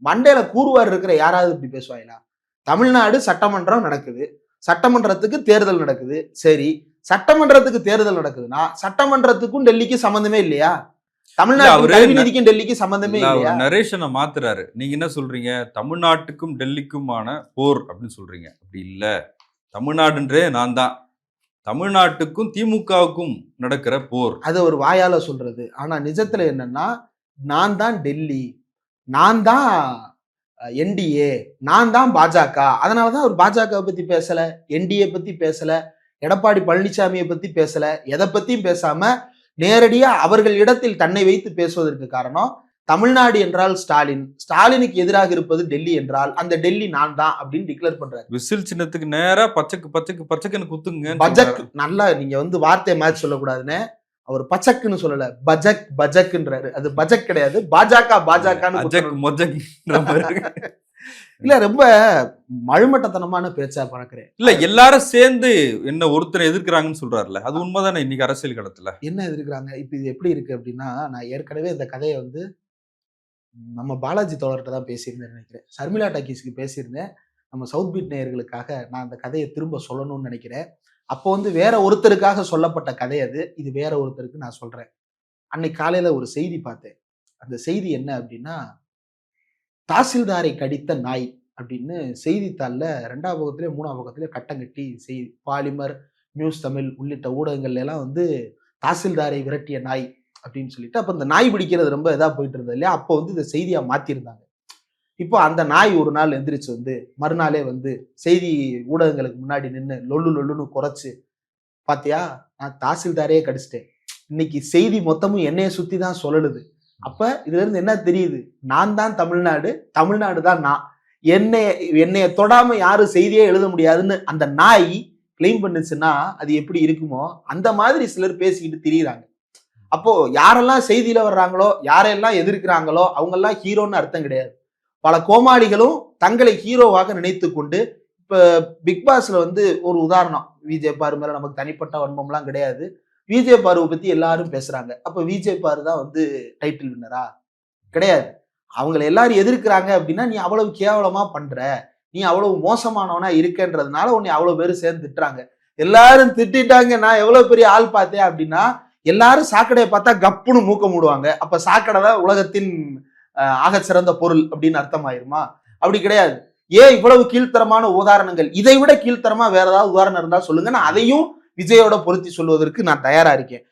மண்டையில கூறுவார் இருக்கிற யாராவது இப்படி பேசுவாங்களா? தமிழ்நாடு சட்டமன்றம் நடக்குது, சட்டமன்றத்துக்கு தேர்தல் நடக்குது. சரி, சட்டமன்றத்துக்கு தேர்தல் நடக்குதுன்னா சட்டமன்றத்துக்கும் டெல்லிக்கும் சம்பந்தமே இல்லையா? தமிழ்நாடு கல்வி நிதிக்கும் டெல்லிக்கும் சம்பந்தமே இல்லையா? நரேஷனை மாத்துறாரு. நீங்க என்ன சொல்றீங்க? தமிழ்நாட்டுக்கும் டெல்லிக்குமான போர் அப்படின்னு சொல்றீங்க. அப்படி இல்ல, தமிழ்நாடுன்றே நான் தான், தமிழ்நாட்டுக்கும் திமுகவுக்கும் நடக்கிற போர். அது ஒரு வாயால சொல்றது. ஆனா நிஜத்துல என்னன்னா, நான் தான் டெல்லி, நான் தான் என்டிஏ, நான் தான் பாஜக. அதனாலதான் அவர் பாஜக பத்தி பேசல, என்டிஏ பத்தி பேசல, எடப்பாடி பழனிசாமியை பத்தி பேசல, எதை பத்தியும் பேசாம நேரடியா அவர்கள் இடத்தில் தன்னை வைத்து பேசுவதற்கு காரணம், தமிழ்நாடு என்றால் ஸ்டாலின், ஸ்டாலினுக்கு எதிராக இருப்பது டெல்லி என்றால் அந்த டெல்லி நான் தான் அப்படின்னு டிக்ளேர் பண்றாரு. விசில் சின்னத்துக்கு நேரா பச்சைக்கு குத்துங்க. பஜக், நல்லா நீங்க வார்த்தை மேட்ச் சொல்லக்கூடாதுன்னு, அவர் பச்சக்குன்னு சொல்லல, பஜக்ன்றாரு. அது பஜக் கிடையாது, பாஜக. இல்ல, ரொம்ப மழுமட்டத்தனமான பேச்சா பார்க்கிறேன். இல்ல, எல்லாரும் சேர்ந்து என்ன ஒருத்தரை எதிர்க்கிறாங்கன்னு சொல்றாருல, அது உண்மைதானே? இன்னைக்கு அரசியல் களத்துல என்ன எதிர்க்கிறாங்க? இப்ப இது எப்படி இருக்கு அப்படின்னா, நான் ஏற்கனவே இந்த கதையை நம்ம பாலாஜி தோழர்கிட்ட தான் பேசியிருந்தேன் நினைக்கிறேன், சர்மிளா டாக்கீஸ்க்கு பேசியிருந்தேன். நம்ம சவுத் பீட் நேயர்களுக்காக நான் அந்த கதையை திரும்ப சொல்லணும்னு நினைக்கிறேன். அப்போ வேற ஒருத்தருக்காக சொல்லப்பட்ட கதை அது, இது வேற ஒருத்தருக்கு நான் சொல்றேன். அன்னைக்கு காலையில ஒரு செய்தி பார்த்தேன். அந்த செய்தி என்ன அப்படின்னா, தாசில்தாரை கடித்த நாய் அப்படின்னு செய்தித்தாள்ல 2ஆம் பக்கத்திலே 3ஆம் பக்கத்திலே கட்டம் கட்டி செய்தி, பாலிமர், நியூஸ் தமிழ் உள்ளிட்ட ஊடகங்கள்ல எல்லாம் தாசில்தாரை விரட்டிய நாய் அப்படின்னு சொல்லிட்டு, அப்ப இந்த நாய் பிடிக்கிறது ரொம்ப இதா போயிட்டு இருந்தது இல்லையா? அப்போ இந்த செய்தியா மாத்திருந்தாங்க. இப்போ அந்த நாய் ஒரு நாள் எந்திரிச்சு மறுநாளே செய்தி ஊடகங்களுக்கு முன்னாடி நின்று லொல்லுன்னு குறைச்சு, பாத்தியா நான் தாசில்தாரையே கடிச்சிட்டேன், இன்னைக்கு செய்தி மொத்தமும் என்னைய சுத்தி தான் சொல்லலுது. அப்ப இதுல இருந்து என்ன தெரியுது? நான் தான் தமிழ்நாடு, தமிழ்நாடு தான் நான், என்னைய தொடாம யாரும் செய்தியே எழுத முடியாதுன்னு அந்த நாய் கிளைம் பண்ணுச்சுன்னா அது எப்படி இருக்குமோ அந்த மாதிரி சிலர் பேசிக்கிட்டு திரியிறாங்க. அப்போ யாரெல்லாம் செய்தியில வர்றாங்களோ, யாரெல்லாம் எதிர்க்கிறாங்களோ அவங்க எல்லாம் ஹீரோன்னு அர்த்தம் கிடையாது. பல கோமாளிகளும் தங்களை ஹீரோவாக நினைத்து கொண்டு, இப்ப பிக் பாஸ்ல ஒரு உதாரணம், விஜய் பாரு மேல நமக்கு தனிப்பட்ட வன்மம்லாம் கிடையாது, விஜய் பாருவை பத்தி எல்லாரும் பேசுறாங்க. அப்ப விஜய் பாரு தான் டைட்டில் வின்னரா? கிடையாது. அவங்களை எல்லாரும் எதிர்க்கிறாங்க அப்படின்னா, நீ அவ்வளவு கேவலமா பண்ற, நீ அவ்வளவு மோசமானவனா இருக்கன்றதுனால உன்னை அவ்வளவு பேரும் சேர்ந்து திட்டுறாங்க. எல்லாரும் திட்டாங்க, நான் எவ்வளவு பெரிய ஆள் பார்த்தேன் அப்படின்னா, எல்லாரும் சாக்கடையை பார்த்தா கப்புன்னு மூக்க மூடுவாங்க. அப்ப சாக்கடை தான் உலகத்தின் ஆக சிறந்த பொருள் அப்படின்னு அர்த்தமாயிருமா? அப்படி கிடையாது. ஏன் இவ்வளவு கீழ்த்தரமான உதாரணங்கள்? இதை விட கீழ்த்தரமா வேற ஏதாவது உதாரணம் இருந்தா சொல்லுங்க, நான் அதையும் விஜயோட பொருத்தி சொல்வதற்கு நான் தயாரா இருக்கேன்.